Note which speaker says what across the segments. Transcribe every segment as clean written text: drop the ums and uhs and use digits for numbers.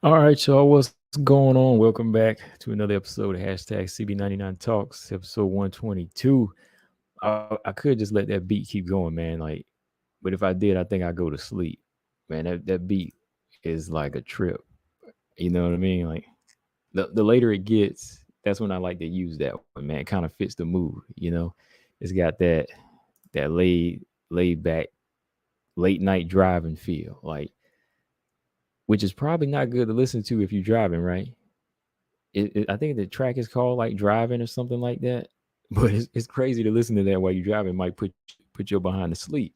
Speaker 1: All right, y'all. What's going on? Welcome back to another episode of hashtag CB99 Talks, episode 122. I could just let that beat keep going, man. But if I did, I think I'd go to sleep. Man, that beat is like a trip. You know what I mean? Like the later it gets, that's when I like to use that one, man. It kind of fits the mood, you know. It's got that laid back, late night driving feel, which is probably not good to listen to if you're driving, right? I think the track is called like driving or something like that. But it's crazy to listen to that while you're driving. It might put your behind to sleep.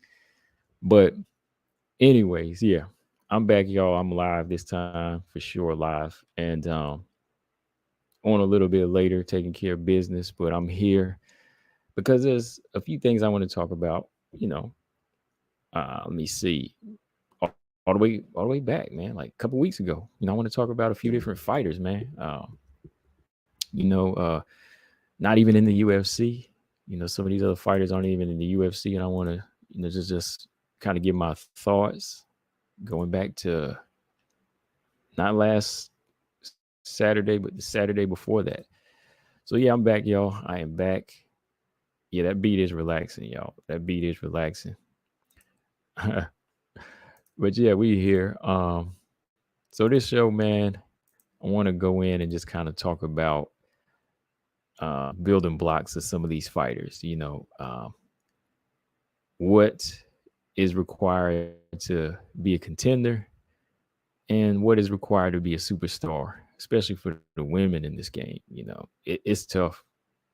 Speaker 1: But anyways, yeah, I'm back, y'all. I'm live this time for sure, live, and on a little bit later, taking care of business. But I'm here because there's a few things I want to talk about. You know, let me see. All the way back, man. Like a couple weeks ago, I want to talk about a few different fighters, man. You know, not even in the UFC. Some of these other fighters aren't even in the UFC, and I want to, just kind of give my thoughts going back to not last Saturday, but the Saturday before that. So yeah, I'm back, y'all. I am back. Yeah, that beat is relaxing, y'all. That beat is relaxing. But yeah, we here. So this show, man, I want to go in and just kind of talk about building blocks of some of these fighters. What is required to be a contender and what is required to be a superstar, especially for the women in this game. It's tough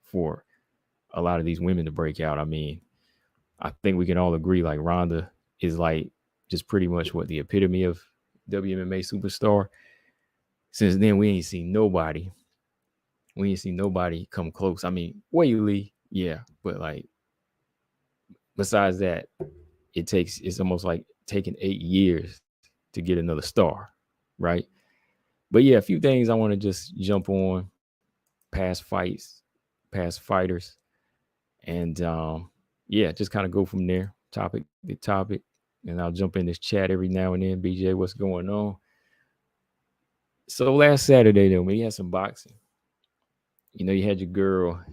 Speaker 1: for a lot of these women to break out. I mean, I think we can all agree like Ronda is like just pretty much what the epitome of WMMA superstar. Since then, we ain't seen nobody. We ain't seen nobody come close. I mean, Wayley, yeah, but like besides that, it's almost like taking 8 years to get another star, right? But yeah, a few things I want to just jump on, past fights, past fighters, and yeah, just kind of go from there, topic to topic, and I'll jump in this chat every now and then. BJ, what's going on? So last Saturday, though, we had some boxing. You had your girl,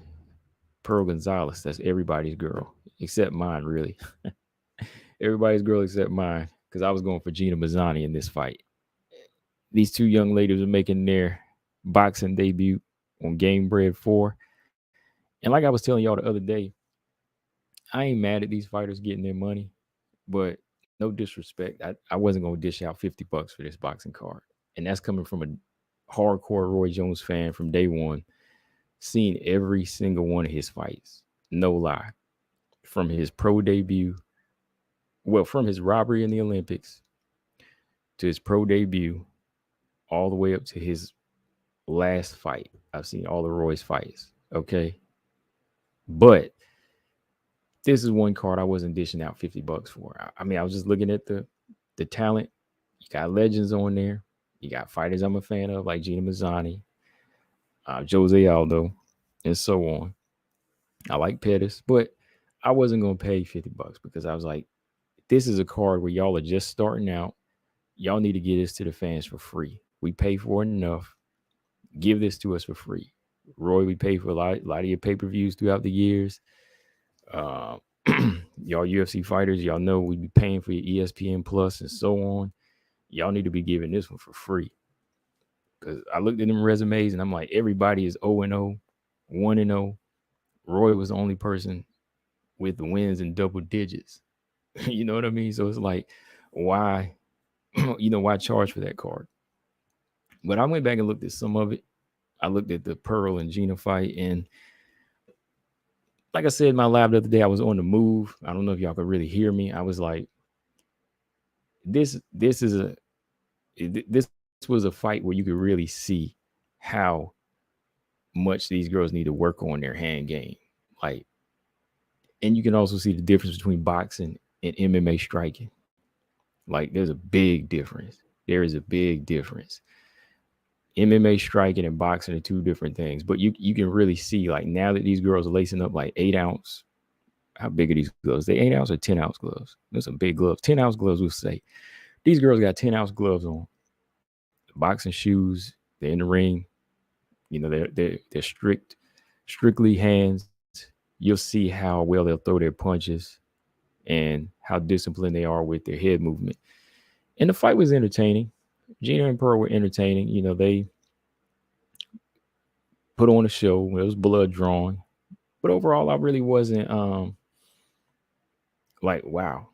Speaker 1: Pearl Gonzalez. That's everybody's girl, except mine, really. Everybody's girl except mine, because I was going for Gina Mazzani in this fight. These two young ladies are making their boxing debut on Game Bread 4. And like I was telling y'all the other day, I ain't mad at these fighters getting their money, but no disrespect. I wasn't going to dish out $50 for this boxing card. And that's coming from a hardcore Roy Jones fan from day one, seeing every single one of his fights. No lie. From his pro debut, from his robbery in the Olympics to his pro debut, all the way up to his last fight. I've seen all of Roy's fights. Okay. But this is one card I wasn't dishing out $50 for. I mean, I was just looking at the talent. You got legends on there. You got fighters I'm a fan of, like Gina Mazzani, Jose Aldo, and so on. I like Pettis, but I wasn't going to pay $50 because I was like, this is a card where y'all are just starting out. Y'all need to get this to the fans for free. We pay for it enough. Give this to us for free. Roy, we pay for a lot of your pay-per-views throughout the years. Uh, y'all UFC fighters, y'all know we be paying for your ESPN Plus and so on. Y'all need to be giving this one for free. Because I looked at them resumes and I'm like, everybody is 0-0, 1-0. Roy was the only person with the wins in double digits. You know what I mean? So it's like, why, why charge for that card? But I went back and looked at some of it. I looked at the Pearl and Gina fight, and like I said in my live the other day, I was on the move. I don't know if y'all could really hear me. I was like, this was a fight where you could really see how much these girls need to work on their hand game. Like, and you can also see the difference between boxing and MMA striking. Like, there's a big difference. There is a big difference. MMA striking and boxing are two different things, but you can really see, like, now that these girls are lacing up like 8-ounce. How big are these gloves? They 8-ounce or 10-ounce gloves? Those some big gloves. 10-ounce gloves, we'll say. These girls got 10-ounce gloves on. Boxing shoes. They're in the ring. They're strictly hands. You'll see how well they'll throw their punches and how disciplined they are with their head movement. And the fight was entertaining. Gina and Pearl were entertaining. They put on a show. It was blood drawn. But overall, I really wasn't like, wow.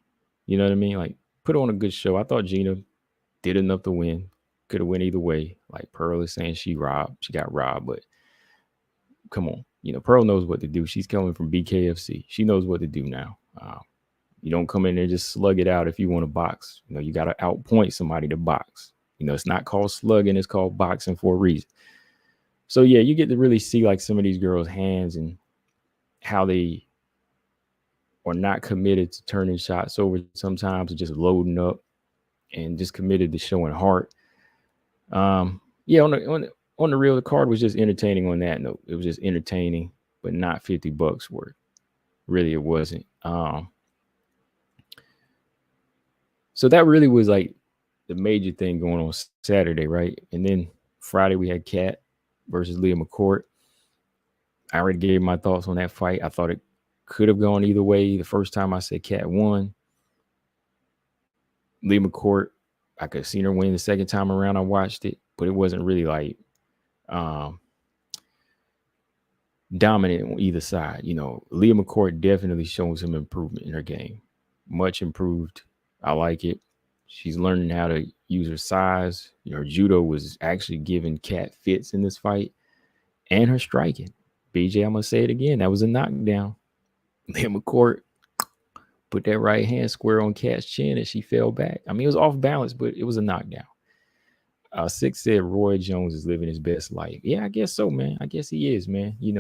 Speaker 1: You know what I mean? Like, put on a good show. I thought Gina did enough to win. Could have went either way. Like, Pearl is saying she got robbed, but come on. Pearl knows what to do. She's coming from BKFC. She knows what to do now. You don't come in there and just slug it out if you want to box. You got to outpoint somebody to box. It's not called slugging. It's called boxing for a reason. So, yeah, you get to really see, like, some of these girls' hands and how they are not committed to turning shots over sometimes, just loading up and just committed to showing heart. Yeah, on the real, the card was just entertaining on that note. It was just entertaining, but not $50 worth. Really, it wasn't. So that really was like the major thing going on Saturday, right? And then Friday we had Kat versus Leah McCourt. I already gave my thoughts on that fight. I thought it could have gone either way. The first time I said Kat won. Leah McCourt, I could have seen her win the second time around. I watched it, but it wasn't really like dominant on either side. Leah McCourt definitely showing some improvement in her game. Much improved. I like it. She's learning how to use her size. Her judo was actually giving Kat fits in this fight. And her striking. BJ, I'm going to say it again. That was a knockdown. Leah McCourt put that right hand square on Kat's chin and she fell back. I mean, it was off balance, but it was a knockdown. Six said Roy Jones is living his best life. Yeah, I guess so, man. I guess he is, man. He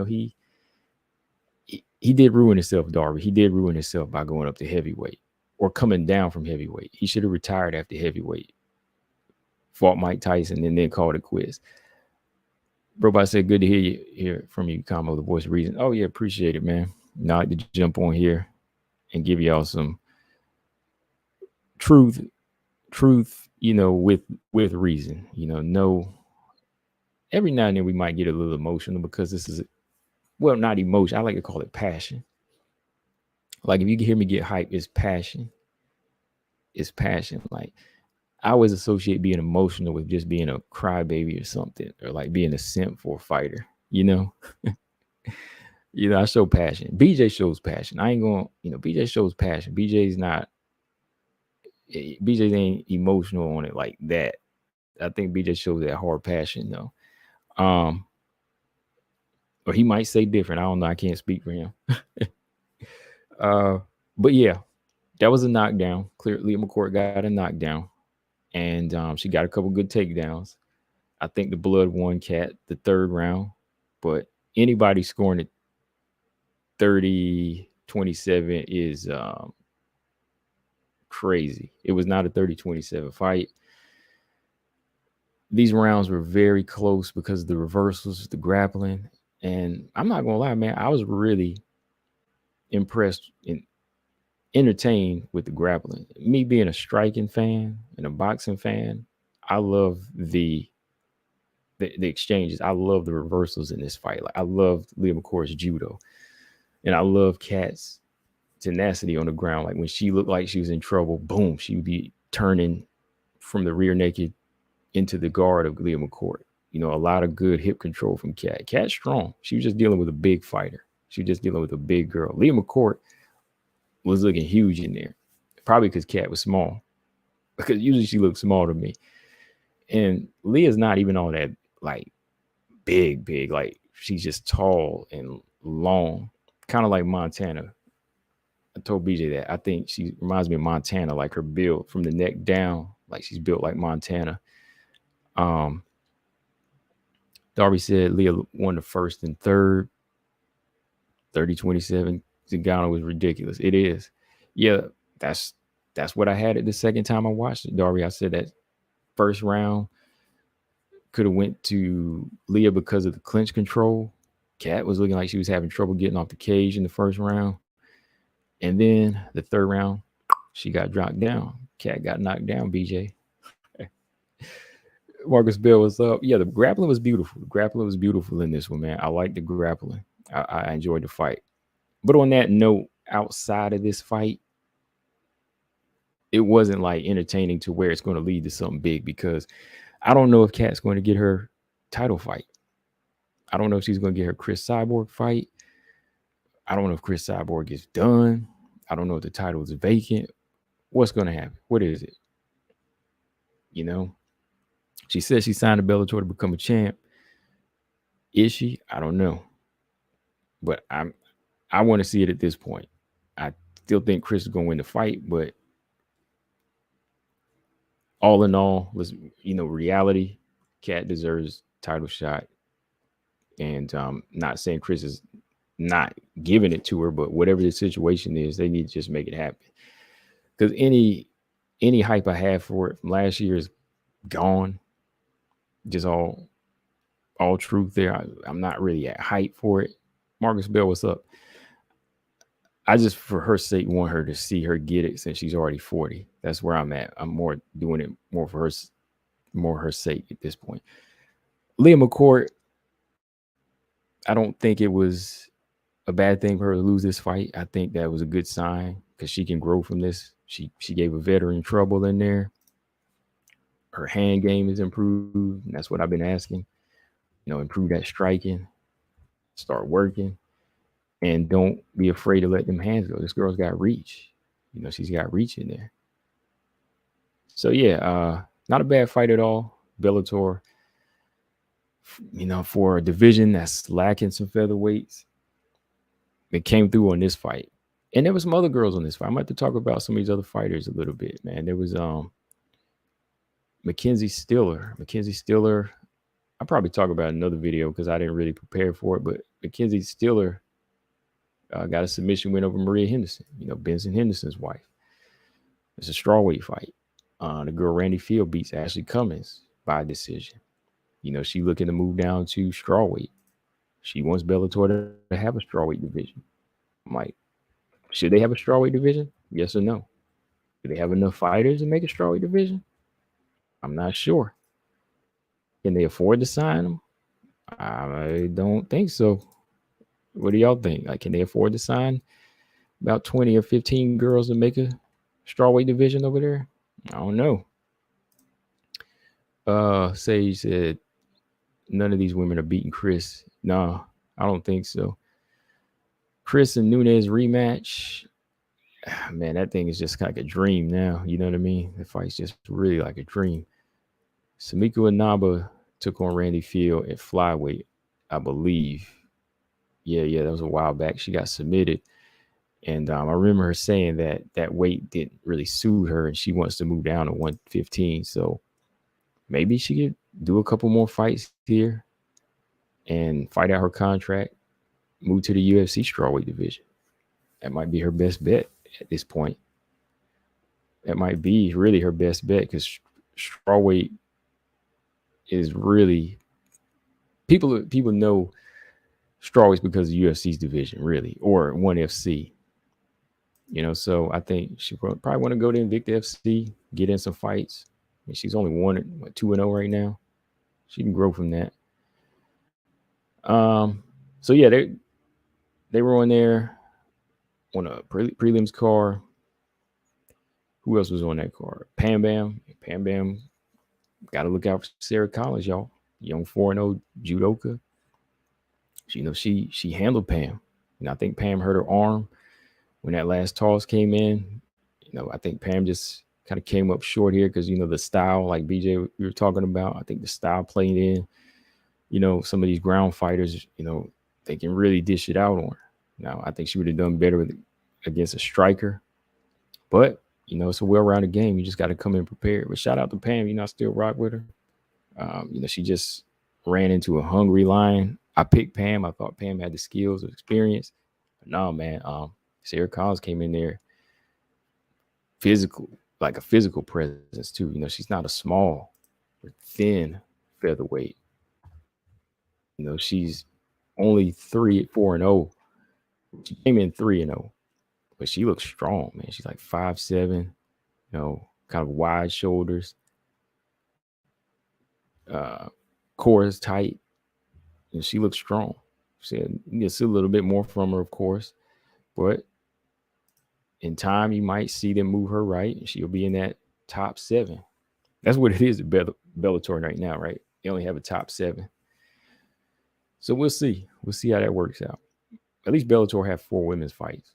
Speaker 1: did ruin himself, Darby. He did ruin himself by going up to heavyweight or coming down from heavyweight. He should have retired after heavyweight. Fought Mike Tyson and then called it quits. Robot said, good to hear from you, Combo, the voice of reason. Oh, yeah, appreciate it, man. Now I like to jump on here and give y'all some truth, with reason. No, every now and then we might get a little emotional because this is, well, not emotion. I like to call it passion. Like, if you can hear me get hyped, it's passion. It's passion. Like, I always associate being emotional with just being a crybaby or something, or like being a simp for a fighter, I show passion. BJ shows passion. I ain't going, BJ shows passion. BJ ain't emotional on it like that. I think BJ shows that hard passion though. Or he might say different. I don't know. I can't speak for him. But yeah, that was a knockdown. Clearly, McCourt got a knockdown. And she got a couple good takedowns. I think the blood won Kat the third round. But anybody scoring at 30-27 is crazy. It was not a 30-27 fight. These rounds were very close because of the reversals, the grappling. And I'm not going to lie, man, I was really impressed and entertained with the grappling. Me being a striking fan and a boxing fan, I love the the exchanges. I love the reversals in this fight. Like I loved Leah McCourt's judo, and I love Kat's tenacity on the ground. Like when she looked like she was in trouble, boom, she would be turning from the rear naked into the guard of Leah McCourt. You know, a lot of good hip control from Kat. Kat's strong. She was just dealing with a big fighter. She was just dealing with a big girl. Leah McCourt was looking huge in there, probably because Kat was small. Because usually she looks small to me. And Leah's not even all that like big. Like she's just tall and long, kind of like Montana. I told BJ that I think she reminds me of Montana, like her build from the neck down, like she's built like Montana. Um, Darby said Leah won the first and third, 30-27. Zagano was ridiculous. It is. Yeah, that's what I had it the second time I watched it. Darby, I said that first round could have went to Leah because of the clinch control. Kat was looking like she was having trouble getting off the cage in the first round. And then the third round, she got dropped down. Kat got knocked down, BJ. Marcus Bell was up. Yeah, the grappling was beautiful. The grappling was beautiful in this one, man. I like the grappling. I enjoyed the fight. But on that note, outside of this fight, it wasn't like entertaining to where it's going to lead to something big, because I don't know if Kat's going to get her title fight. I don't know if she's going to get her Chris Cyborg fight. I don't know if Chris Cyborg gets done. I don't know if the title is vacant. What's going to happen? What is it? You know, she says she signed a Bellator to become a champ. Is she? I don't know. But I want to see it at this point. I still think Chris is going to win the fight, but all in all, let's, reality, Kat deserves title shot. And not saying Chris is not giving it to her, but whatever the situation is, they need to just make it happen. Because any hype I had for it from last year is gone. Just all truth there. I'm not really at hype for it. Marcus Bell, what's up? I just, for her sake, want her to see her get it since she's already 40. That's where I'm at. I'm more doing it more for her, more her sake at this point. Leah McCourt, I don't think it was a bad thing for her to lose this fight. I think that was a good sign because she can grow from this. She gave a veteran trouble in there. Her hand game is improved. And that's what I've been asking. Improve that striking, start working, and don't be afraid to let them hands go. This girl's got reach. She's got reach in there. So yeah, not a bad fight at all. Bellator, for a division that's lacking some featherweights, it came through on this fight. And there was some other girls on this fight. I'm about to talk about some of these other fighters a little bit, man. There was Mackenzie Stiller. I'll probably talk about another video because I didn't really prepare for it. But Mackenzie Stiller got a submission win over Maria Henderson, Benson Henderson's wife. It's a strawweight fight. The girl Randy Field beats Ashley Cummins by decision. She looking to move down to strawweight. She wants Bellator to have a strawweight division. I'm like, should they have a strawweight division? Yes or no? Do they have enough fighters to make a strawweight division? I'm not sure. Can they afford to sign them? I don't think so. What do y'all think? Like, can they afford to sign about 20 or 15 girls to make a strawweight division over there? I don't know. Sage said none of these women are beating Chris. No, I don't think so. Chris and Nunes rematch. Man, that thing is just like a dream now. You know what I mean? The fight's just really like a dream. Samiko Inaba took on Randy Field at flyweight, I believe. Yeah, that was a while back. She got submitted. And I remember her saying that weight didn't really suit her and she wants to move down to 115. So maybe she could do a couple more fights here and fight out her contract, move to the UFC strawweight division. That might be her best bet at this point. That might be really her best bet because strawweight is really people know strawweight because of UFC's division, really, or ONE FC. So I think she probably want to go to Invicta FC, get in some fights. I mean, she's only 2-0 right now. She can grow from that. So yeah, they were on there on a prelims card. Who else was on that card? Pam Bam. Pam Bam. Got to look out for Sarah Collins, y'all. Young 4-0 judoka. She handled Pam. I think Pam hurt her arm when that last toss came in. I think Pam just kind of came up short here because the style, like BJ we were talking about. I think the style played in. Some of these ground fighters, they can really dish it out on her. Now, I think she would have done better against a striker, but it's a well-rounded game. You just got to come in prepared. But shout out to Pam. I still rock with her. She just ran into a hungry lion. I picked Pam. I thought Pam had the skills or experience. But no, man. Sarah Collins came in there physical, like a physical presence too. She's not a small or thin featherweight. She's only 4-0. She came in 3-0, but she looks strong, man. She's like 5'7", kind of wide shoulders. Core is tight. She looks strong. You can see a little bit more from her, of course, but in time you might see them move her right, and she'll be in that top 7. That's what it is at Bellator right now, right? They only have a top 7. So we'll see. We'll see how that works out. At least Bellator have 4 women's fights.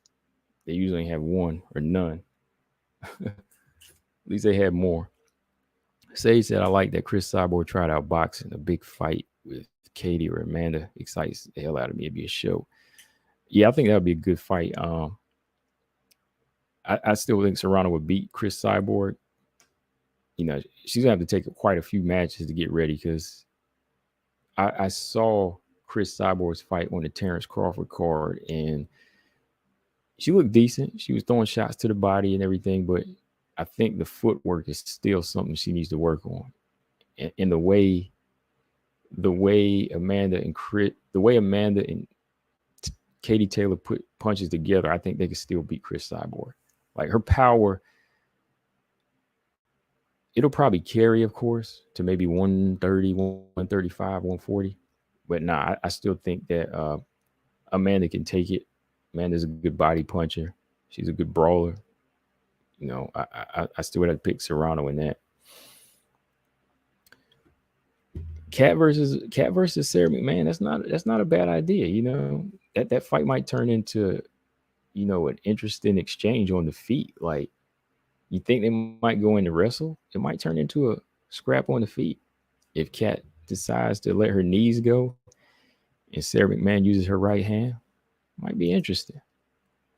Speaker 1: They usually have 1 or none. At least they had more. Sage said, I like that Chris Cyborg tried out boxing. A big fight with Katie or Amanda excites the hell out of me. It'd be a show. Yeah, I think that would be a good fight. I still think Serrano would beat Chris Cyborg. She's going to have to take quite a few matches to get ready because I saw Chris Cyborg's fight on the Terrence Crawford card, and she looked decent. She was throwing shots to the body and everything, but I think the footwork is still something she needs to work on. And the way Amanda and Katie Taylor put punches together, I think they could still beat Chris Cyborg. Like her power, it'll probably carry, of course, to maybe 130, 135, 140. But nah, I still think that Amanda can take it. Amanda's a good body puncher. She's a good brawler. I still would have to pick Serrano in that. Cat versus Sarah McMahon. That's not a bad idea. That fight might turn into, an interesting exchange on the feet. Like, you think they might go in to wrestle? It might turn into a scrap on the feet if Cat decides to let her knees go and Sarah McMahon uses her right hand. Might be interesting.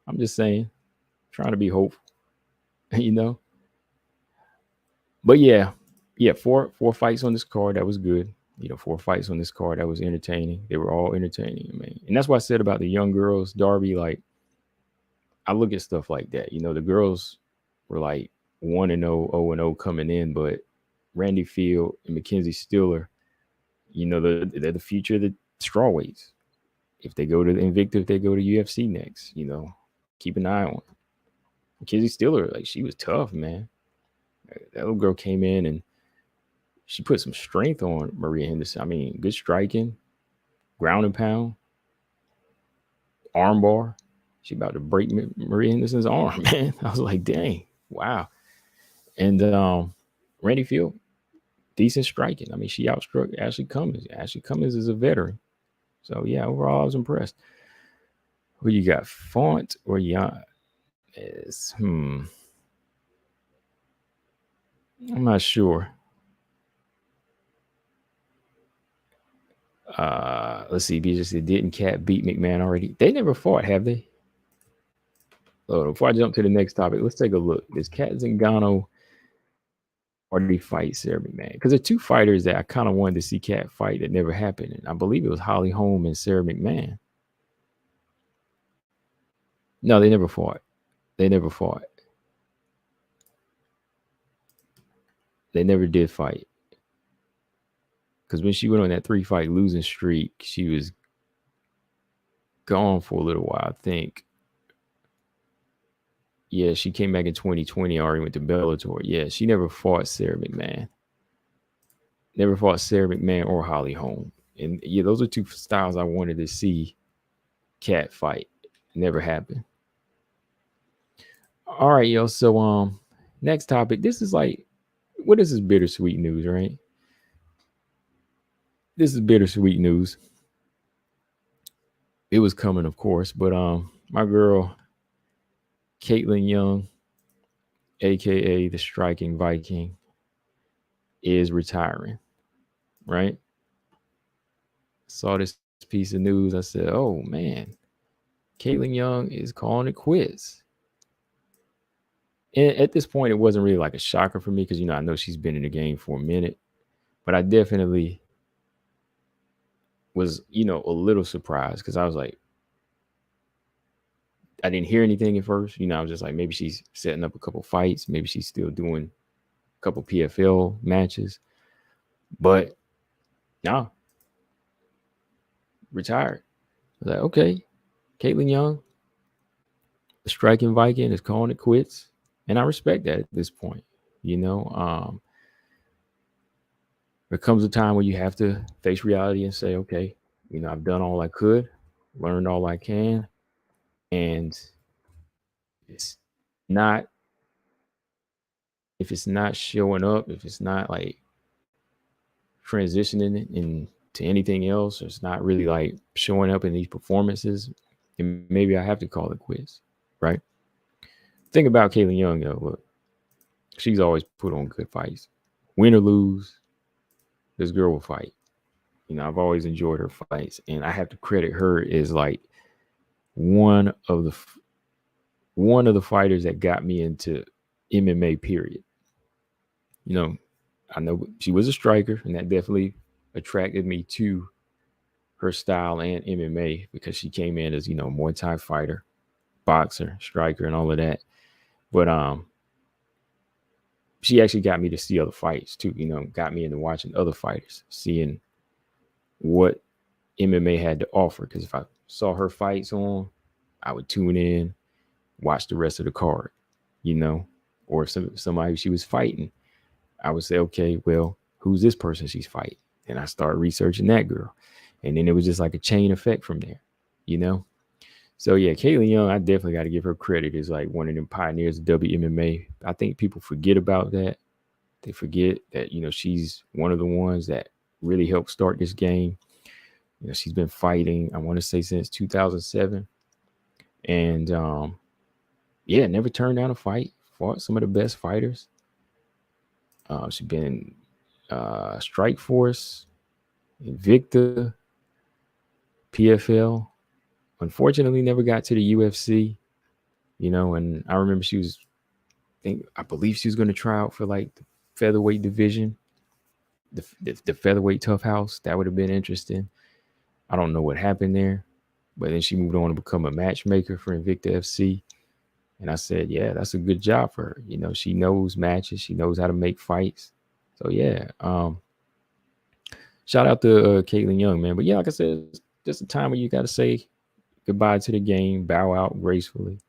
Speaker 1: I'm just saying, trying to be hopeful. But yeah, 4 fights on this card. That was good. 4 fights on this card. That was entertaining. They were all entertaining, man. And that's what I said about the young girls, Darby. Like, I look at stuff like that. The girls were like 1-0, 0-0 coming in, but Randy Field and Mackenzie Stiller, they're the future of the strawweights. If they go to the Invicta, they go to UFC next. Keep an eye on Mackenzie Stiller. Like, she was tough, man. That little girl came in and she put some strength on Maria Henderson. I mean, good striking, ground and pound, arm bar. She about to break Maria Henderson's arm, man. I was like, dang, wow. And Randy Field, decent striking. I mean, she outstruck Ashley Cummins. Ashley Cummins is a veteran. So, yeah, overall, I was impressed. Who you got, Font or Jan? I'm not sure. Let's see. BJ said, didn't Cat beat McMahon already? They never fought, have they? Oh, before I jump to the next topic, let's take a look. Does Cat Zingano already fight Sarah McMahon? Because there are 2 fighters that I kind of wanted to see Cat fight that never happened. And I believe it was Holly Holm and Sarah McMahon. No, they never fought. They never did fight. Because when she went on that 3-fight losing streak, she was gone for a little while, I think. Yeah, she came back in 2020, already went to Bellator. Yeah, she never fought Sarah McMahon. Never fought Sarah McMahon or Holly Holm. And yeah, those are two styles I wanted to see Cat fight. Never happened. All right, yo. So next topic. This is like, what is this bittersweet news, right? This is bittersweet news. It was coming, of course, but my girl Kaitlin Young, aka the Striking Viking, is retiring. Right? Saw this piece of news. I said, "Oh man, Kaitlin Young is calling it quits." And at this point, it wasn't really like a shocker for me because I know she's been in the game for a minute, but I definitely was a little surprised because I was like, I didn't hear anything at first. I was just like, maybe she's setting up a couple fights, maybe she's still doing a couple PFL matches, but nah, retired. I was like, okay, Kaitlin Young, the Striking Viking, is calling it quits, and I respect that at this point. There comes a time where you have to face reality and say, okay, I've done all I could, learned all I can, and it's not if it's not showing up, if it's not like transitioning into anything else, or it's not really like showing up in these performances, then maybe I have to call it quits, right? Think about Kaitlin Young, though. Look, she's always put on good fights. Win or lose, this girl will fight. I've always enjoyed her fights, and I have to credit her as like one of the fighters that got me into MMA. Period. I know she was a striker, and that definitely attracted me to her style and MMA because she came in as Muay Thai fighter, boxer, striker, and all of that. But she actually got me to see other fights too. Got me into watching other fighters, seeing what MMA had to offer. Because if I saw her fights on, I would tune in, watch the rest of the card, or if somebody she was fighting, I would say, okay, well, who's this person she's fighting? And I started researching that girl. And then it was just like a chain effect from there, So yeah, Kaitlin Young, I definitely got to give her credit as like one of them pioneers of WMMA. I think people forget about that. They forget that, she's one of the ones that really helped start this game. She's been fighting, I want to say, since 2007. And never turned down a fight. Fought some of the best fighters. She's been in Strike Force, Invicta, PFL. Unfortunately, never got to the UFC. And I remember I believe she was going to try out for like the featherweight division, the featherweight tough house. That would have been interesting. I don't know what happened there, but then she moved on to become a matchmaker for Invicta FC. And I said, yeah, that's a good job for her. She knows matches. She knows how to make fights. So, yeah. Shout out to Kaitlin Young, man. But, yeah, like I said, it's just a time where you got to say goodbye to the game, bow out gracefully,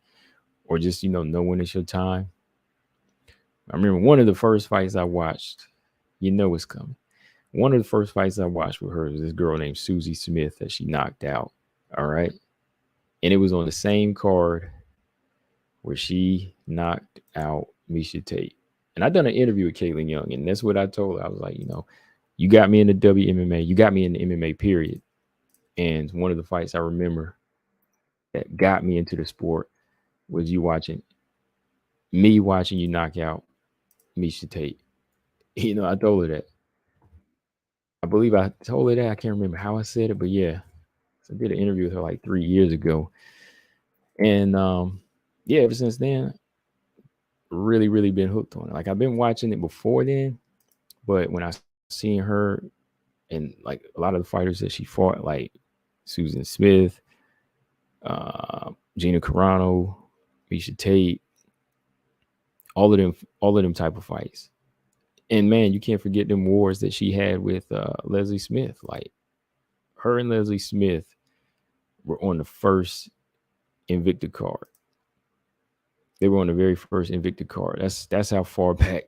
Speaker 1: or just, know when it's your time. I remember one of the first fights I watched, it's coming. One of the first fights I watched with her was this girl named Susie Smith that she knocked out. All right. And it was on the same card where she knocked out Miesha Tate. And I done an interview with Kaitlin Young, and that's what I told her. I was like, you got me in the WMMA. You got me in the MMA, period. And one of the fights I remember that got me into the sport was me watching you knock out Miesha Tate. I told her that. I believe I told her that. I can't remember how I said it, but yeah. So I did an interview with her like 3 years ago. And ever since then, really, really been hooked on it. Like I've been watching it before then, but when I seen her and like a lot of the fighters that she fought, like Susan Smith, Gina Carano, Miesha Tate, all of them type of fights. And man, you can't forget them wars that she had with Leslie Smith. Like her and Leslie Smith were on the first Invicta card. They were on the very first Invicta card. That's how far back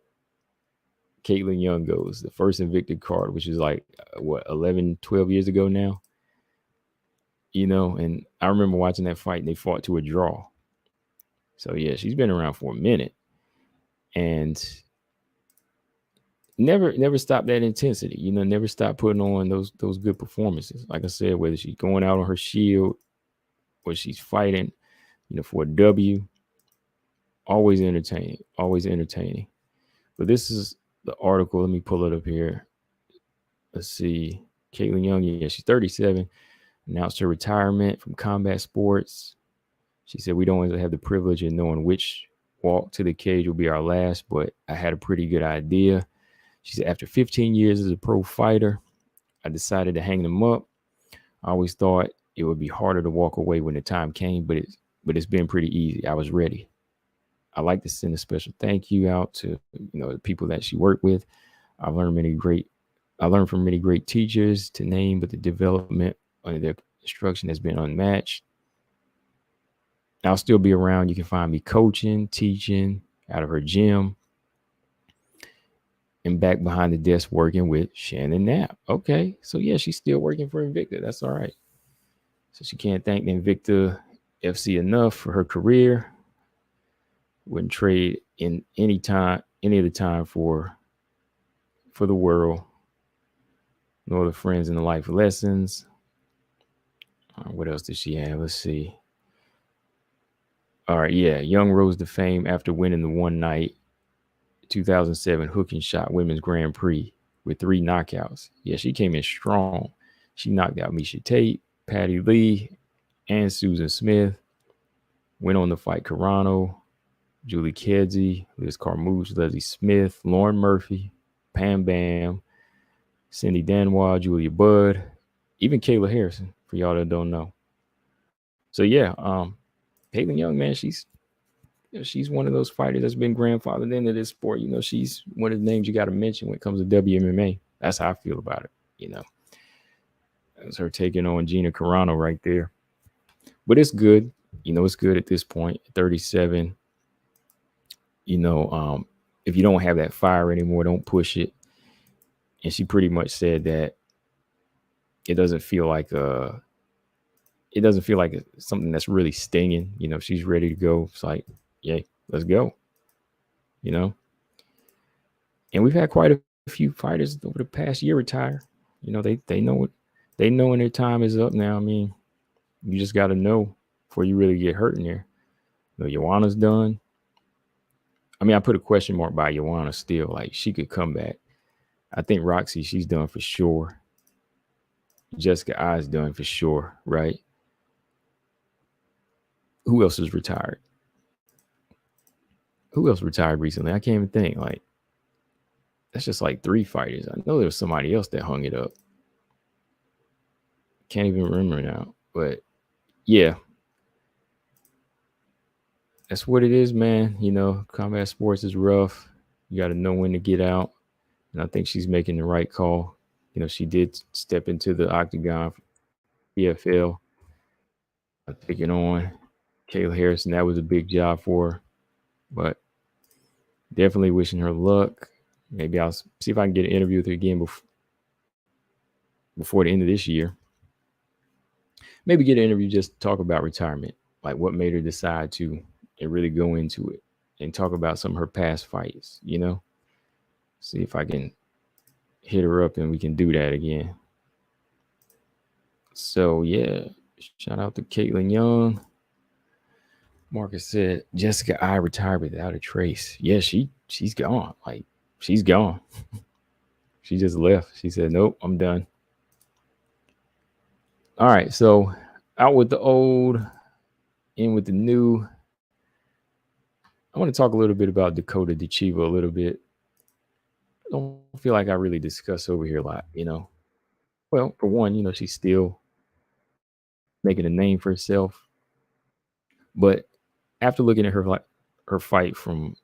Speaker 1: Kaitlin Young goes, the first Invicta card, which is like, 11, 12 years ago now. And I remember watching that fight and they fought to a draw. So yeah, she's been around for a minute and never stop that intensity, never stop putting on those good performances. Like I said, whether she's going out on her shield or she's fighting, for a W, always entertaining. But this is the article. Let me pull it up here. Let's see. Kaitlin Young, yeah, she's 37, announced her retirement from combat sports. She said, we don't want to have the privilege of knowing which walk to the cage will be our last, but I had a pretty good idea. She said, after 15 years as a pro fighter, I decided to hang them up. I always thought it would be harder to walk away when the time came, but it's been pretty easy. I was ready. I like to send a special thank you out to the people that she worked with. I learned from many great teachers to name, but the development under their instruction has been unmatched. I'll still be around. You can find me coaching, teaching out of her gym, and back behind the desk working with Shannon Knapp. Okay, so yeah, she's still working for Invicta. That's all right. So she can't thank the Invicta FC enough for her career. Wouldn't trade in any of the time for the world, nor the friends and the life lessons. What else did she have? Let's see. All right, yeah. Young rose to fame after winning the one night 2007 Hook and Shot Women's Grand Prix with 3 knockouts. Yeah, she came in strong. She knocked out Miesha Tate, Patty Lee, and Susan Smith. Went on to fight Carano, Julie Kedzie, Liz Carmouche, Leslie Smith, Lauren Murphy, Pam Bam, Cindy Danois, Julia Budd, even Kayla Harrison, for y'all that don't know. So yeah, Kaitlin Young, man, she's one of those fighters that's been grandfathered into this sport. She's one of the names you got to mention when it comes to WMMA. That's how I feel about it. That's her taking on Gina Carano right there. But it's good. It's good at this point, 37. If you don't have that fire anymore, don't push it. And she pretty much said that it doesn't feel like something that's really stinging. She's ready to go. It's like, yay, let's go. And we've had quite a few fighters over the past year retire. They know when their time is up now. I mean, you just got to know before you really get hurt in there. Joanna's done. I mean, I put a question mark by Joanna still. Like, she could come back. I think Roxy, she's done for sure. Jessica I's done for sure, right? Who else is retired? Who else retired recently? I can't even think. Like, that's just like 3 fighters. I know there was somebody else that hung it up. Can't even remember now. But yeah, that's what it is, man. Combat sports is rough. You got to know when to get out. And I think she's making the right call. She did step into the octagon for PFL, taking on Kayla Harrison. That was a big job for her. But definitely wishing her luck. Maybe I'll see if I can get an interview with her again before the end of this year. Maybe get an interview just to talk about retirement, like what made her decide to and really go into it and talk about some of her past fights, See if I can hit her up and we can do that again. So, yeah, shout out to Kaitlin Young. Marcus said, Jessica I retired without a trace. Yeah, she's gone. Like, she's gone. She just left. She said, nope, I'm done. All right, so out with the old, in with the new. I want to talk a little bit about Dakota Ditcheva a little bit. I don't feel like I really discuss over here a lot, Well, for one, she's still making a name for herself. But after looking at her fight from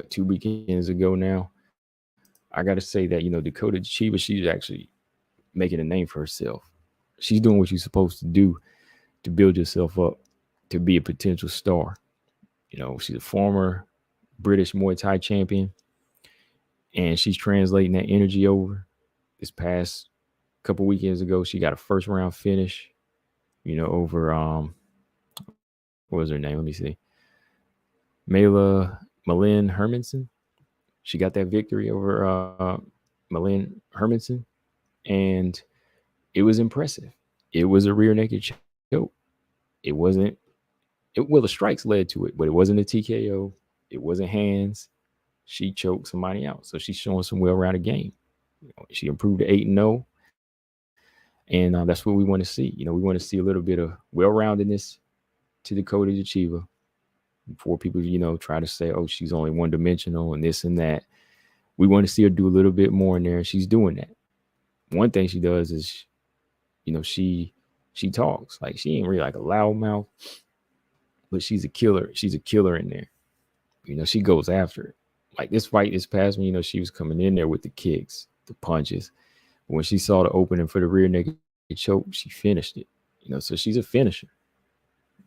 Speaker 1: 2 weekends ago now, I got to say that, Dakota Ditcheva, she's actually making a name for herself. She's doing what you're supposed to do to build yourself up to be a potential star. She's a former British Muay Thai champion. and she's translating that energy over. This past couple weekends ago, she got a first round finish, over what was her name? Let me see. Malin Hermanson. She got that victory over Malin Hermanson, and it was impressive. It was a rear naked choke. It wasn't. Well, the strikes led to it, but it wasn't a TKO. It wasn't hands. She choked somebody out, so she's showing some well-rounded game. She improved to 8-0, and that's what we want to see. We want to see a little bit of well-roundedness to Dakota Ditcheva before people, try to say, "Oh, she's only one-dimensional and this and that." We want to see her do a little bit more in there, and she's doing that. One thing she does is, she talks. Like, she ain't really like a loudmouth, but she's a killer. She's a killer in there. She goes after it. Like this fight this past one, she was coming in there with the kicks, the punches. When she saw the opening for the rear naked choke, she finished it. So she's a finisher.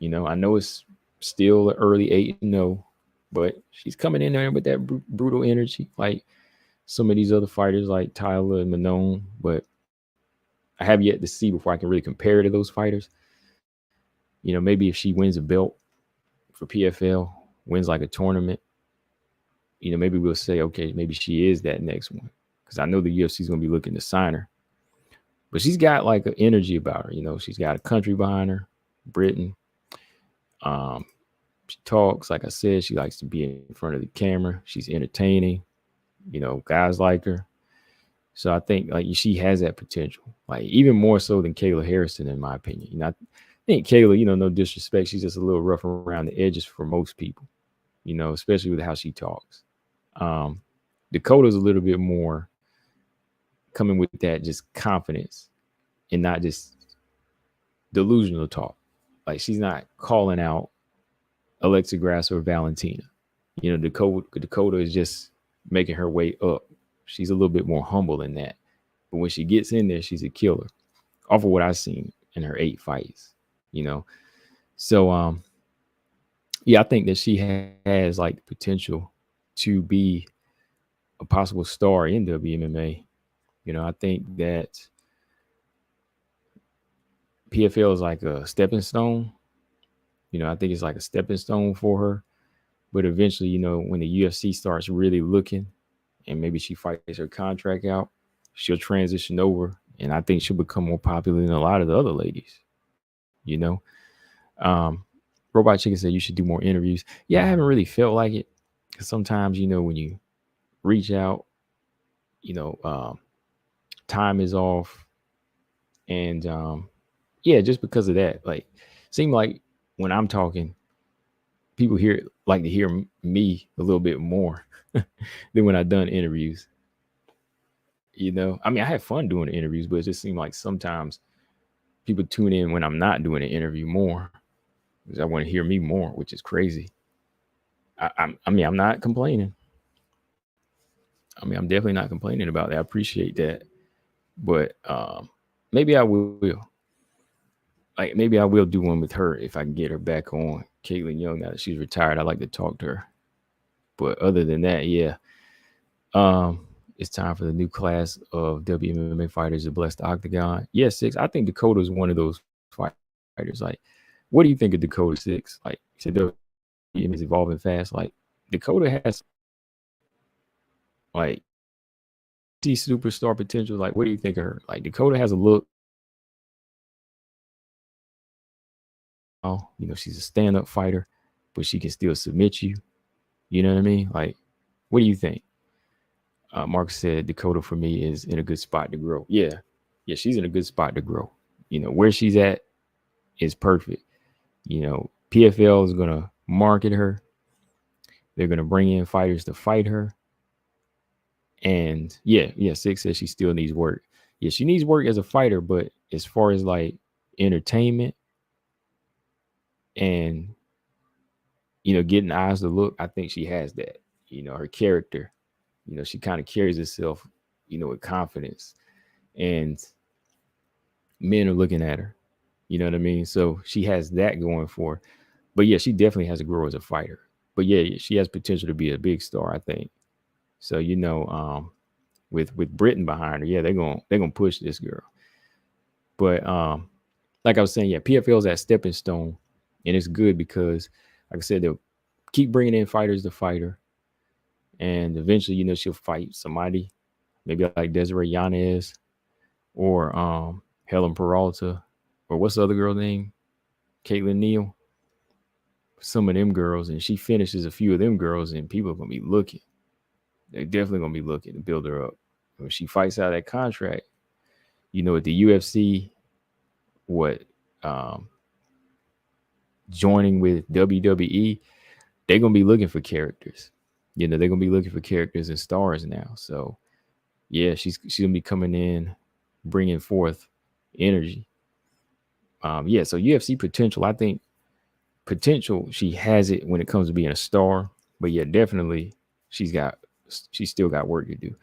Speaker 1: I know it's still an early 8-0, but she's coming in there with that brutal energy, like some of these other fighters like Tyler and Manon. But I have yet to see before I can really compare to those fighters. Maybe if she wins a belt for PFL, wins like a tournament, maybe we'll say, okay, maybe she is that next one. Because I know the UFC is going to be looking to sign her. But she's got like an energy about her. She's got a country behind her, Britain. She talks, like I said, she likes to be in front of the camera. She's entertaining. Guys like her. So I think like she has that potential, like even more so than Kayla Harrison, in my opinion. I think Kayla, no disrespect, she's just a little rough around the edges for most people, especially with how she talks. Dakota's a little bit more coming with that just confidence and not just delusional talk. Like, she's not calling out Alexa Grasso or Valentina. Dakota is just making her way up. She's a little bit more humble than that. But when she gets in there, she's a killer. Off of what I've seen in her 8 fights, So, yeah, I think that she has like potential to be a possible star in WMMA. I think that PFL is like a stepping stone. I think it's like a stepping stone for her. But eventually, when the UFC starts really looking and maybe she fights her contract out, she'll transition over. And I think she'll become more popular than a lot of the other ladies. Robot Chicken said you should do more interviews. Yeah, I haven't really felt like it. Because sometimes, when you reach out, time is off. And yeah, just because of that, like, seem like when I'm talking, people like to hear me a little bit more than when I've done interviews. I mean, I have fun doing the interviews, but it just seemed like sometimes people tune in when I'm not doing an interview more because I want to hear me more, which is crazy. I mean, I'm not complaining. I mean, I'm definitely not complaining about that. I appreciate that. But maybe I will. Like, maybe I will do one with her if I can get her back on. Kaitlin Young, now that she's retired, I like to talk to her. But other than that, yeah. It's time for the new class of WMMA fighters to bless the octagon. Yeah, 6. I think Dakota is one of those fighters. Like, what do you think of Dakota 6? Like, you said WMMA is evolving fast. Like, Dakota has like superstar potential. Like, what do you think of her? Like, Dakota has a look. She's a stand-up fighter, but she can still submit you. You know what I mean? Like, what do you think? Mark said Dakota for me is in a good spot to grow. Yeah, she's in a good spot to grow. Where she's at is perfect. PFL is gonna market her. They're gonna bring in fighters to fight her. And yeah, 6 says she still needs work. Yeah, she needs work as a fighter, but as far as like entertainment and getting eyes to look, I think she has that. Her character, she kind of carries herself, with confidence, and men are looking at her. You know what I mean? So she has that going for her. But yeah, she definitely has to grow as a fighter. But yeah, she has potential to be a big star, I think. So with Britain behind her, yeah, they're gonna push this girl. But like I was saying, yeah, PFL is that stepping stone, and it's good because, like I said, they'll keep bringing in fighters to fight her, and eventually, she'll fight somebody, maybe like Desiree Yanez or Helen Peralta, or what's the other girl name? Kaitlin Neal. Some of them girls, and she finishes a few of them girls, and people are gonna be looking. They're definitely gonna be looking to build her up. When she fights out of that contract, at the UFC, what joining with WWE, they're gonna be looking for characters. They're gonna be looking for characters and stars now. So yeah, she's gonna be coming in, bringing forth energy. Yeah, so UFC potential, I think potential she has it when it comes to being a star, but yeah, definitely she's still got work to do.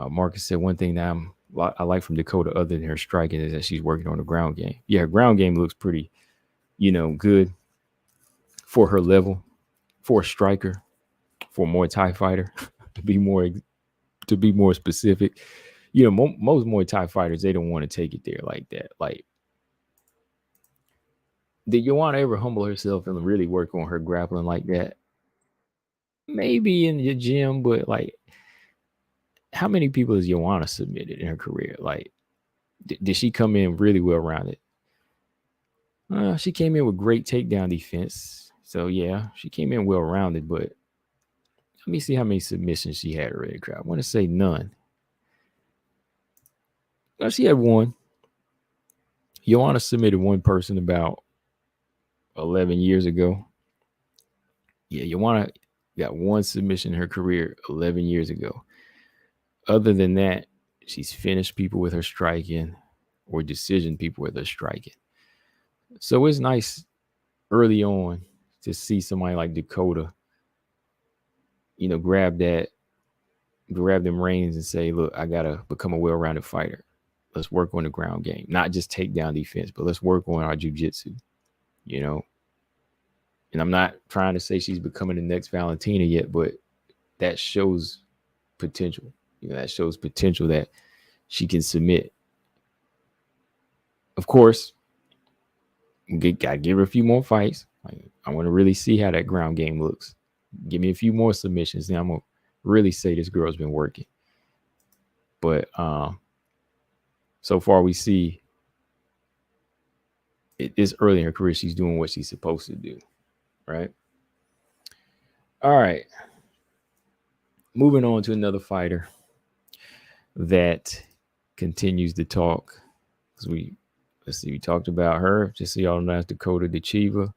Speaker 1: Marcus said one thing that I like from Dakota, other than her striking, is that she's working on the ground game. Yeah, her ground game looks pretty, good for her level, for a striker, for a Muay Thai fighter, to be more specific. Most Muay Thai fighters, they don't want to take it there like that. Like, did Joanna ever humble herself and really work on her grappling like that? Maybe in the gym, but like, how many people has Joanna submitted in her career? Like, did she come in really well rounded? She came in with great takedown defense. So yeah, she came in well rounded, but let me see how many submissions she had already. I want to say none. No, she had one. Joanna submitted one person about 11 years ago. Yeah, Joanna got one submission in her career 11 years ago. Other than that, she's finished people with her striking or decision people with her striking. So it's nice early on to see somebody like Dakota, grab them reins and say, look, I got to become a well-rounded fighter. Let's work on the ground game, not just takedown defense, but let's work on our jiu-jitsu, And I'm not trying to say she's becoming the next Valentina yet, but that shows potential. That shows potential that she can submit. Of course, gotta give her a few more fights. I want to really see how that ground game looks. Give me a few more submissions, then I'm gonna really say this girl's been working. But so far we see it's early in her career. She's doing what she's supposed to do, right? All right. Moving on to another fighter that continues to talk. We talked about her. Just so y'all know, that's Dakota Ditcheva.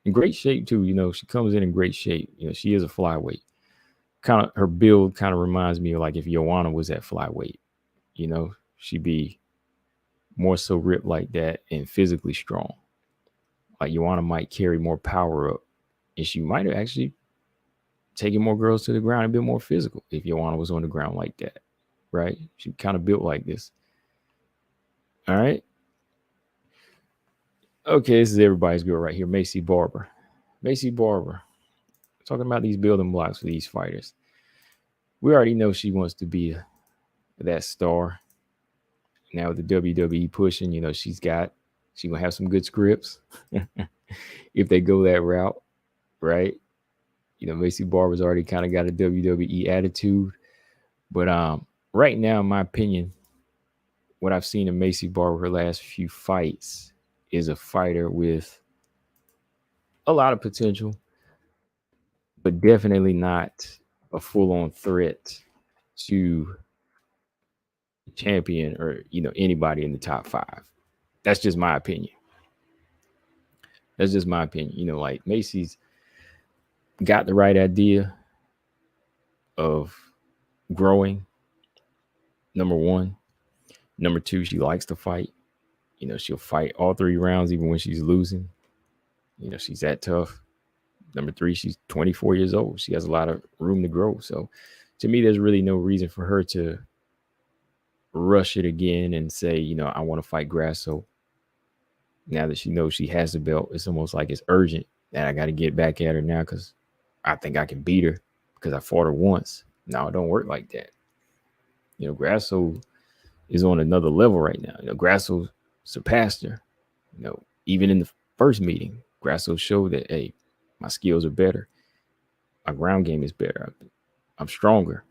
Speaker 1: In great shape too. She comes in great shape. She is a flyweight. Kind of her build kind of reminds me of like if Joanna was at flyweight. She'd be more so ripped like that and physically strong. Like Joanna might carry more power up, and she might have actually taken more girls to the ground a bit more physical if Joanna was on the ground like that, right? She kind of built like this. All right. Okay, this is everybody's girl right here, Maycee Barber. Maycee Barber. Talking about these building blocks for these fighters. We already know she wants to be that star. Now with the WWE pushing, she's gonna have some good scripts if they go that route, right? Maycee Barber's already kind of got a WWE attitude. But right now, in my opinion, what I've seen in Maycee Barber her last few fights is a fighter with a lot of potential, but definitely not a full-on threat to champion or anybody in the top 5. That's just my opinion. Like Maycee's got the right idea of growing. Number 1. Number 2, she likes to fight. She'll fight all 3 rounds even when she's losing. She's that tough. Number 3, she's 24 years old. She has a lot of room to grow. So to me, there's really no reason for her to rush it again and say, I want to fight Grasso. Now that she knows she has the belt, it's almost like it's urgent that I got to get back at her now because I think I can beat her because I fought her once. No, it don't work like that. Grasso is on another level right now. Grasso surpassed her. Even in the first meeting, Grasso showed that, hey, my skills are better. My ground game is better. I'm stronger.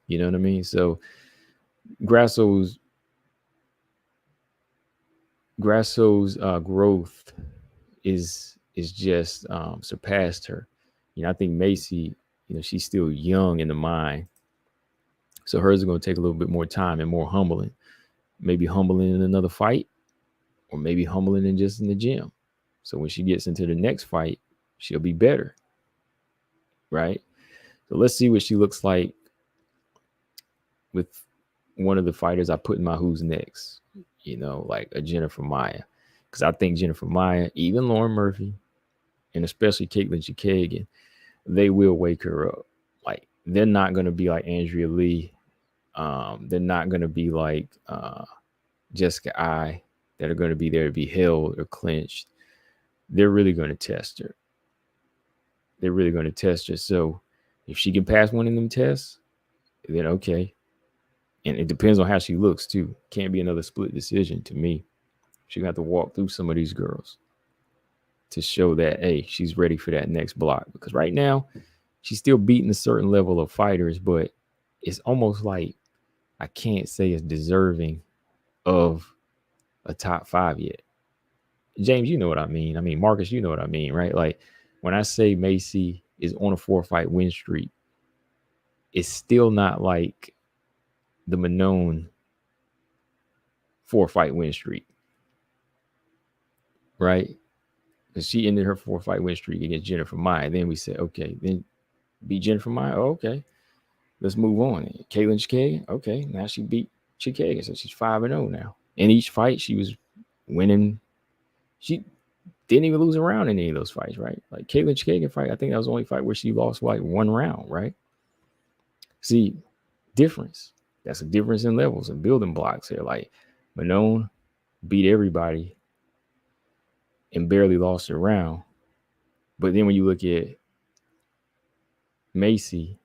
Speaker 1: You know what I mean? So Grasso's growth is just surpassed her. I think Maycee, she's still young in the mind. So hers is going to take a little bit more time and more humbling. Maybe humbling in another fight, or maybe humbling in just in the gym. So when she gets into the next fight, she'll be better. Right? So let's see what she looks like with one of the fighters I put in my who's next, like a Jennifer Maia. Because I think Jennifer Maia, even Lauren Murphy, and especially Kaitlin Chikagan, they will wake her up. Like, they're not going to be like Andrea Lee. They're not going to be like Jessica I, that are going to be there to be held or clinched. They're really going to test her. They're really going to test her. So if she can pass one of them tests, then okay. And it depends on how she looks too. Can't be another split decision to me. She's going to have to walk through some of these girls to show that, hey, she's ready for that next block. Because right now, she's still beating a certain level of fighters, but it's almost like I can't say it's deserving of a top 5 yet. James, you know what I mean. I mean, Marcus, you know what I mean, right? Like, when I say Maycee is on a 4-fight win streak, it's still not like the Manon 4-fight win streak, right? Because she ended her 4-fight win streak against Jennifer Maia. And then we said, okay, then beat Jennifer Maia. Oh, okay, let's move on. Kaitlin Chikagan, okay, now she beat Chikagan, so she's 5-0 now. In each fight, she was winning. She didn't even lose a round in any of those fights, right? Like Kaitlin Chikagan fight, I think that was the only fight where she lost like 1 round, right? See, difference. That's a difference in levels and building blocks here. Like, Manon beat everybody and barely lost a round. But then when you look at Maycee,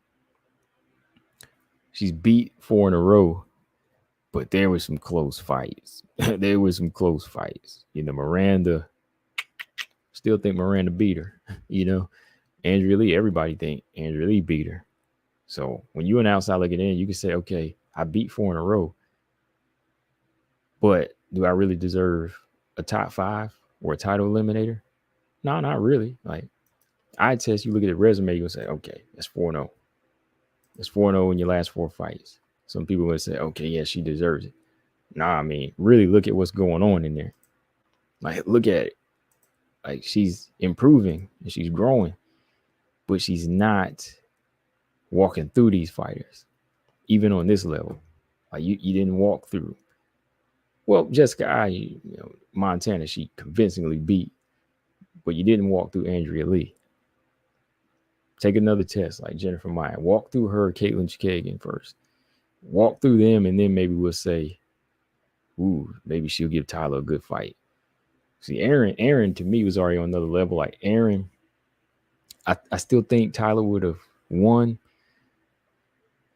Speaker 1: she's beat 4 in a row, but there were some close fights. Miranda, still think Miranda beat her. Andrea Lee, everybody think Andrea Lee beat her. So when you an outside looking in, you can say, okay, I beat 4 in a row, but do I really deserve a top 5 or a title eliminator? No, not really. Like, I test, you look at the resume, you'll say, okay, that's 4-0. That's 4-0 in your last 4 fights. Some people would say, okay, yeah, she deserves it. Nah, I mean, really look at what's going on in there. Like, look at it. Like, she's improving and she's growing, but she's not walking through these fighters, even on this level. Like, you didn't walk through. Well, Jessica Montana, she convincingly beat, but you didn't walk through Andrea Lee. Take another test like Jennifer Maia. Walk through her, Kaitlin Chikagan first. Walk through them, and then maybe we'll say, ooh, maybe she'll give Tyler a good fight. See, Aaron to me was already on another level. Like, Aaron, I still think Tyler would have won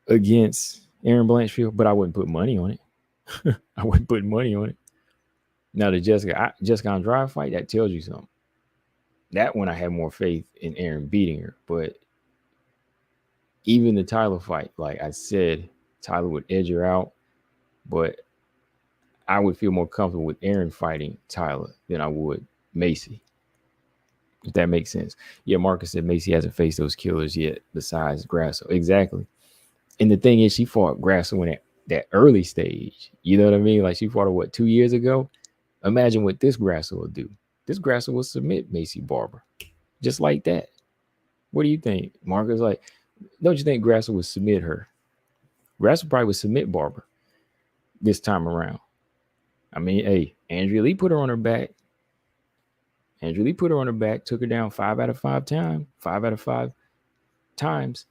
Speaker 1: against Aaron Blanchfield, but I wouldn't put money on it. I wouldn't put money on it. Now, the Jessica Andrade fight, that tells you something. That one I have more faith in Aaron beating her. But even the Tyler fight, like I said, Tyler would edge her out. But I would feel more comfortable with Aaron fighting Tyler than I would Maycee. If that makes sense. Yeah, Marcus said Maycee hasn't faced those killers yet besides Grasso. Exactly. And the thing is, she fought Grasso in that early stage. You know what I mean? Like, she fought her, 2 years ago? Imagine what this Grasso will do. This Grasso will submit Maycee Barber. Just like that. What do you think, Marcus? Like, don't you think Grasso would submit her? Grasso probably would submit Barber this time around. I mean, hey, Andrea Lee put her on her back. Took her down 5 out of 5 times.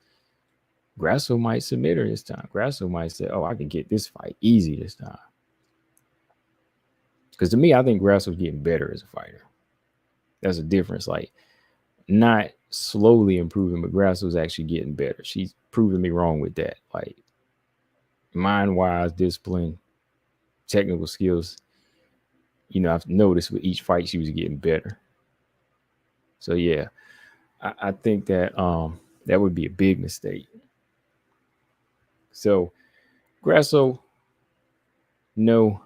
Speaker 1: Grasso might submit her this time. Grasso might say, oh, I can get this fight easy this time. Because to me, I think Grasso's getting better as a fighter. That's a difference. Like, not slowly improving, but Grasso's actually getting better. She's proving me wrong with that. Like mind-wise, discipline, technical skills. I've noticed with each fight she was getting better. So yeah, I think that that would be a big mistake. So Grasso, no.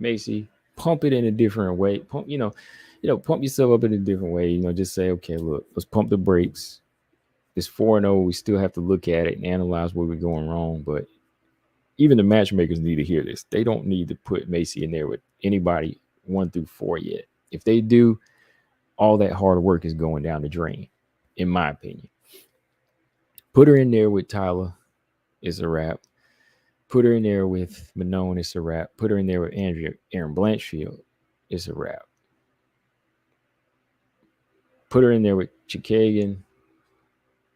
Speaker 1: Maycee, pump it in a different way. Pump yourself up in a different way. Just say, okay, look, let's pump the brakes. It's 4-0. We still have to look at it and analyze where we're going wrong. But even the matchmakers need to hear this. They don't need to put Maycee in there with anybody 1 through 4 yet. If they do, all that hard work is going down the drain, in my opinion. Put her in there with Tyler, it's a wrap. Put her in there with Manon, it's a wrap. Put her in there with Aaron Blanchfield, it's a wrap. Put her in there with Chikagan,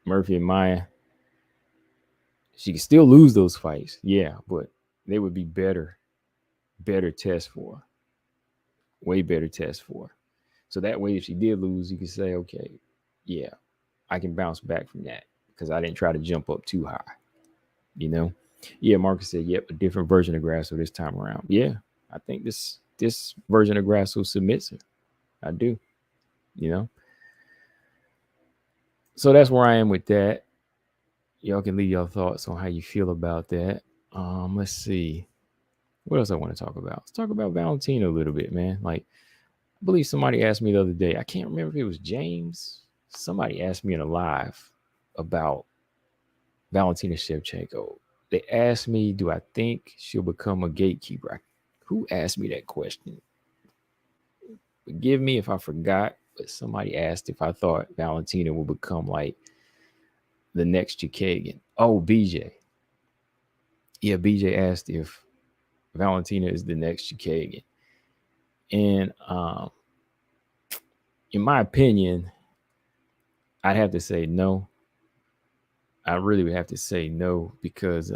Speaker 1: Murphy, and Maya. She can still lose those fights, yeah, but they would be better tests for her. Way better tests for her. So that way, if she did lose, you can say, okay, yeah, I can bounce back from that because I didn't try to jump up too high. Yeah, Marcus said, yep, a different version of Grasso this time around. Yeah, I think this version of Grasso submits her. I do. So that's where I am with that. Y'all can leave your thoughts on how you feel about that. Let's see. What else I want to talk about? Let's talk about Valentina a little bit, man. Like, I believe somebody asked me the other day. I can't remember if it was James. Somebody asked me in a live about Valentina Shevchenko. They asked me, do I think she'll become a gatekeeper? Who asked me that question? Forgive me if I forgot, but somebody asked if I thought Valentina will become like the next Chikagan. Oh, BJ. Yeah, BJ asked if Valentina is the next Chikagan. And in my opinion, I'd have to say no. I really would have to say no because,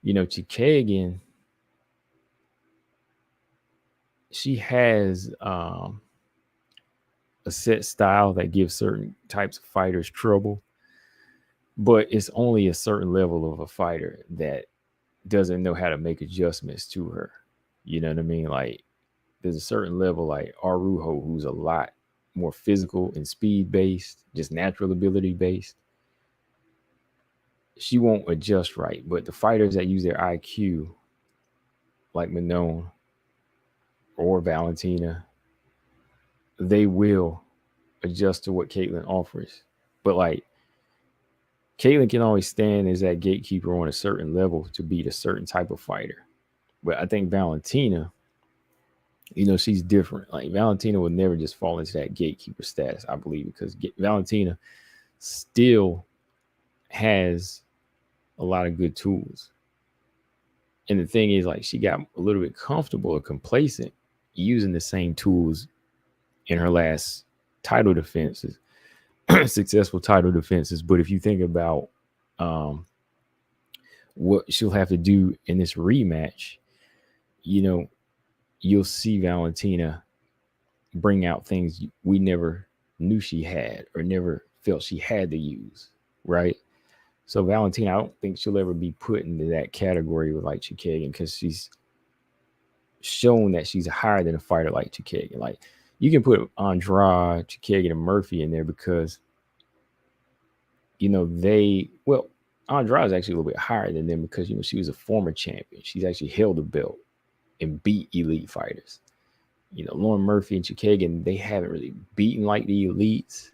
Speaker 1: Chikagan, she has a set style that gives certain types of fighters trouble, but it's only a certain level of a fighter that doesn't know how to make adjustments to her. You know what I mean? Like, there's a certain level like Arujo, who's a lot more physical and speed based, just natural ability based. She won't adjust right, but the fighters that use their IQ, like Manon or Valentina, they will adjust to what Kaitlin offers. But like, Kaitlin can always stand as that gatekeeper on a certain level to beat a certain type of fighter. But I think Valentina, she's different. Like, Valentina will never just fall into that gatekeeper status, I believe, because Valentina still has a lot of good tools. And the thing is, like, she got a little bit comfortable or complacent using the same tools in her last title defenses, successful title defenses. But if you think about what she'll have to do in this rematch, you'll see Valentina bring out things we never knew she had or never felt she had to use, right? So Valentina, I don't think she'll ever be put into that category with like Chikagan because she's shown that she's higher than a fighter like Chikagan. Like, you can put Andrade, Chikagan, and Murphy in there because, Andrade is actually a little bit higher than them because, she was a former champion. She's actually held a belt and beat elite fighters. Lauren Murphy and Chikagan, they haven't really beaten like the elites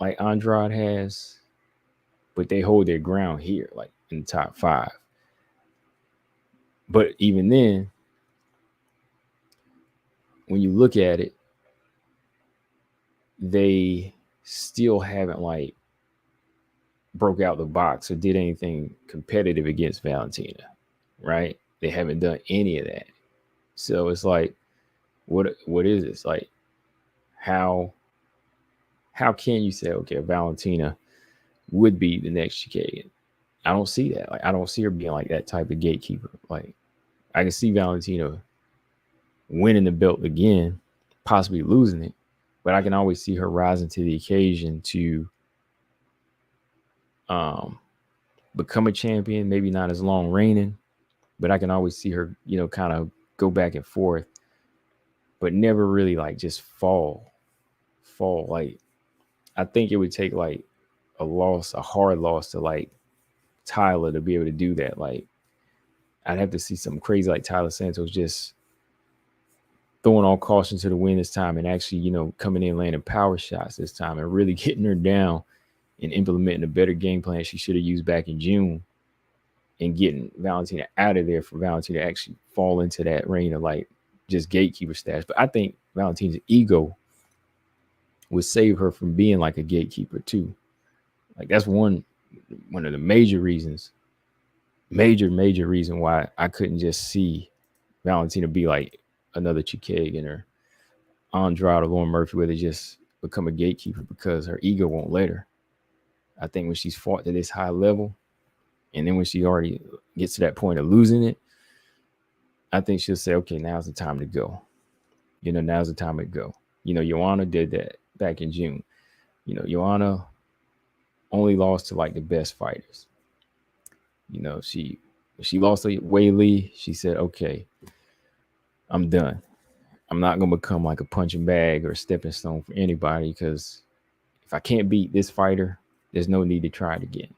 Speaker 1: like Andrade has, but they hold their ground here, like in the top 5. But even then, when you look at it, they still haven't like broke out the box or did anything competitive against Valentina, right? They haven't done any of that. So it's like, what is this? Like, how can you say, okay, Valentina would be the next Chikagan? I don't see that. Like, I don't see her being like that type of gatekeeper. Like, I can see Valentina winning the belt again, possibly losing it, but I can always see her rising to the occasion to um, become a champion. Maybe not as long reigning, but I can always see her, kind of go back and forth, but never really like just fall. Like I think it would take like a hard loss to like Tyler to be able to do that. Like I'd have to see something crazy like Tyler Santos just throwing all caution to the wind this time and actually, coming in landing power shots this time and really getting her down and implementing a better game plan she should have used back in June and getting Valentina out of there for Valentina to actually fall into that reign of like just gatekeeper status. But I think Valentina's ego would save her from being like a gatekeeper too. Like that's one of the major reasons, major reason why I couldn't just see Valentina be like another Chikagan or Andrade or Lauren Murphy where they just become a gatekeeper because her ego won't let her. I think when she's fought to this high level, and then when she already gets to that point of losing it, I think she'll say, okay, now's the time to go. Now's the time to go. Joanna did that back in June. Joanna only lost to like the best fighters. She lost to Wei Lee. She said, okay, I'm done. I'm not going to become like a punching bag or a stepping stone for anybody because if I can't beat this fighter, there's no need to try it again.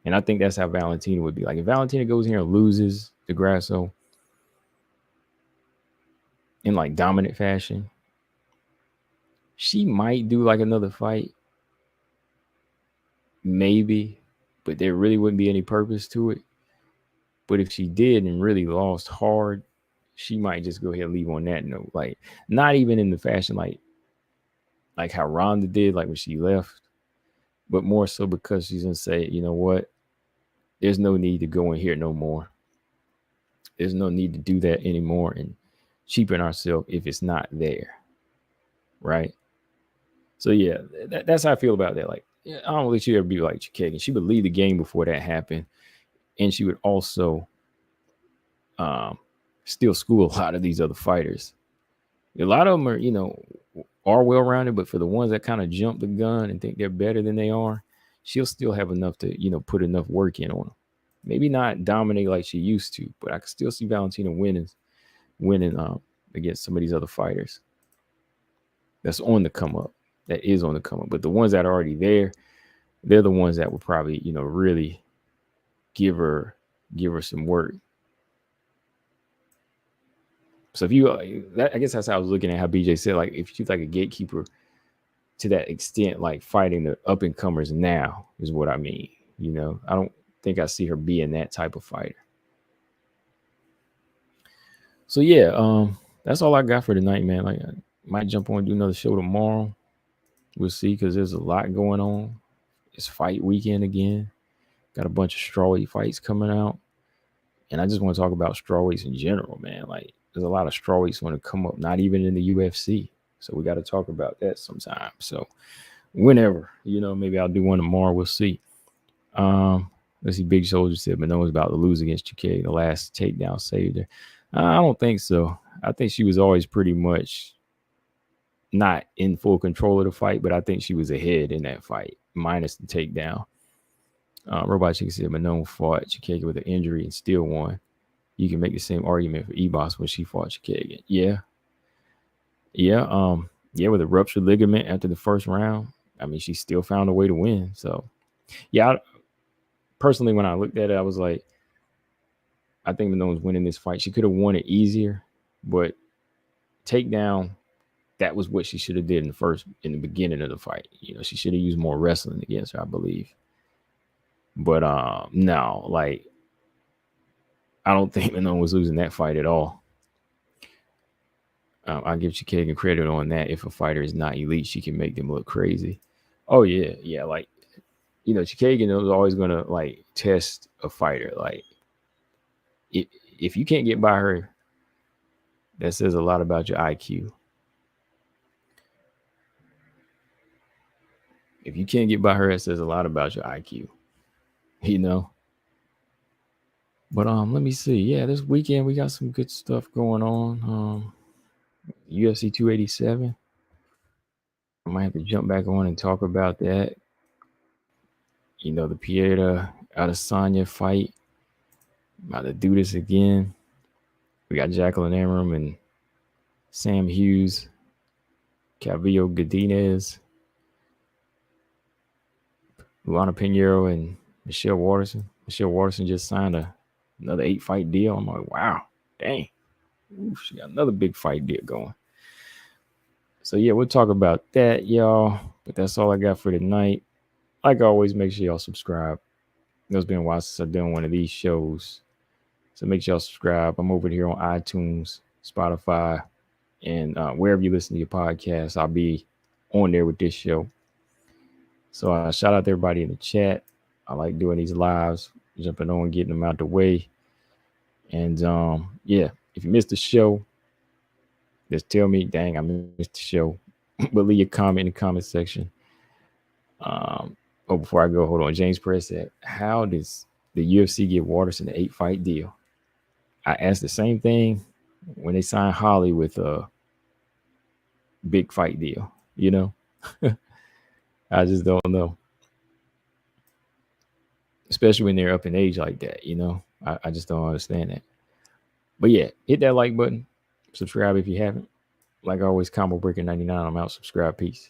Speaker 1: And I think that's how Valentina would be. Like if Valentina goes here and loses to Grasso in like dominant fashion, she might do like another fight. Maybe, but there really wouldn't be any purpose to it. But if she did and really lost hard, she might just go ahead and leave on that note. Like not even in the fashion like how Ronda did, like when she left, but more so because she's gonna say, you know what? There's no need to go in here no more. There's no need to do that anymore and cheapen ourselves if it's not there. Right. So yeah, that's how I feel about that. Like, I don't think she'd ever be like Chikagan. She would lead the game before that happened. And she would also still school a lot of these other fighters. A lot of them are well-rounded, but for the ones that kind of jump the gun and think they're better than they are, she'll still have enough to, put enough work in on them. Maybe not dominate like she used to, but I can still see Valentina winning against some of these other fighters. That's on the come up. That is on the come up. But the ones that are already there, they're the ones that will probably, really give her some work. So if you, I guess that's how I was looking at how BJ said, like, if she's like a gatekeeper to that extent, like fighting the up and comers now is what I mean. I don't think I see her being that type of fighter. So yeah, that's all I got for tonight, man. Like, I might jump on and do another show tomorrow. We'll see because there's a lot going on. It's fight weekend again. Got a bunch of strawweight fights coming out. And I just want to talk about strawweights in general, man. Like, there's a lot of strawweights want to come up, not even in the UFC. So we got to talk about that sometime. So whenever, maybe I'll do one tomorrow. We'll see. Let's see. Big Soldier said Manoa's about to lose against Chikagan. The last takedown saved her. I don't think so. I think she was always pretty much not in full control of the fight, but I think she was ahead in that fight, minus the takedown. Robot Chicken said Manoa fought Chikagan with an injury and still won. You can make the same argument for Ebos when she fought Chikagan. Yeah. With a ruptured ligament after the first round, I mean, she still found a way to win. So, yeah, personally, when I looked at it, I was like, I think Manoa's winning this fight. She could have won it easier, but takedown, that was what she should have did in the beginning of the fight. She should have used more wrestling against her, I believe. But no, like, I don't think Manoa was losing that fight at all. I'll give Chikagan credit on that. If a fighter is not elite, she can make them look crazy. Oh yeah. Like, Chikagan is always gonna like test a fighter. Like, if you can't get by her, that says a lot about your IQ. If you can't get by her, it says a lot about your IQ. But let me see. Yeah, this weekend we got some good stuff going on. UFC 287. I might have to jump back on and talk about that. You know, the Pieta Adesanya fight. About to do this again. We got Jacqueline Amram and Sam Hughes, Calvillo Godinez, Luana Pinheiro, and Michelle Waterson. Michelle Waterson just signed another 8-fight deal. I'm like, wow, dang. Ooh, she got another big fight deal going. So, yeah, we'll talk about that, y'all. But that's all I got for tonight. Like always, make sure y'all subscribe. It's been a while since I've done one of these shows. So make sure y'all subscribe. I'm over here on iTunes, Spotify, and wherever you listen to your podcast, I'll be on there with this show. So shout out to everybody in the chat. I like doing these lives, jumping on, getting them out the way. And yeah, if you missed the show, just tell me, dang, I missed the show. But leave a comment in the comment section. Before I go, hold on. James Press said, how does the UFC give Waterson an 8-fight deal? I asked the same thing when they signed Holly with a big fight deal, you know? I just don't know. Especially when they're up in age like that, you know? I just don't understand that. But yeah, hit that like button. Subscribe if you haven't. Like always, Combo Breaker 99. I'm out. Subscribe. Peace.